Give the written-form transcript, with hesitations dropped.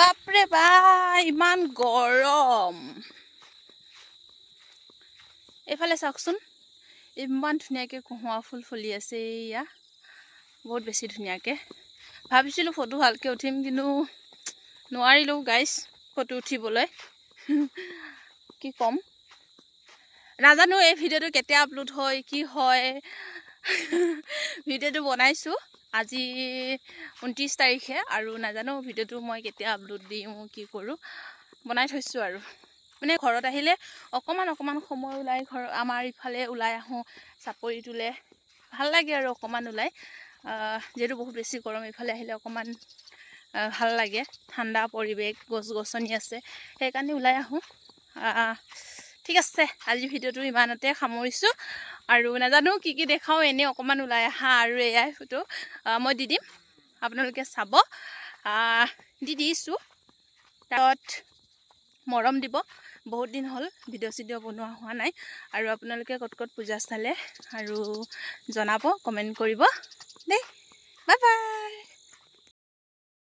বাপৰে বা ইমান গৰম এফালে চাওকচোন ইমান ধুনীয়াকৈ কুঁহুৱা ফুল ফুলি আছে ইয়া বহুত বেছি ধুনীয়াকৈ ভাবিছিলোঁ ফটো ভালকৈ উঠিম কিন্তু নোৱাৰিলোঁ গাইছ ফটো উঠিবলৈ কি ক'ম নাজানো এই ভিডিঅ'টো কেতিয়া আপলোড হয় কি হয় ভিডিঅ'টো বনাইছোঁ আজি 29 তাৰিখে আৰু নাজানো ভিডিঅ'টো মই কেতিয়া আপলোড দিওঁ কি কৰোঁ বনাই থৈছোঁ আৰু মানে ঘৰত আহিলে অকমান সময় ওলাই ঘৰ আমাৰ ইফালে ওলাই আহোঁ চাপৰি তোলে ভাল লাগে আৰু অকমান ওলাই যেহেতু বহুত বেছি গৰম ইফালে আহিলে অকমান ভাল লাগে ঠাণ্ডা পৰিৱেশ গছ গছনি আছে সেইকাৰণে ওলাই আহোঁ ঠিক আছে আজি ভিডিঅ'টো ইমানতে সামৰিছোঁ আৰু নাজানো কি কি দেখাওঁ এনেই অকমান ওলাই আহা আৰু এয়াই ফটো মই দি দিম আপোনালোকে চাব দি দিছোঁ তাত মৰম দিব বহুত দিন হ'ল ভিডিঅ' চিডিঅ' বনোৱা হোৱা নাই আৰু আপোনালোকে ক'ত পূজা চালে আৰু জনাব কমেণ্ট কৰিব দেই বাই বাই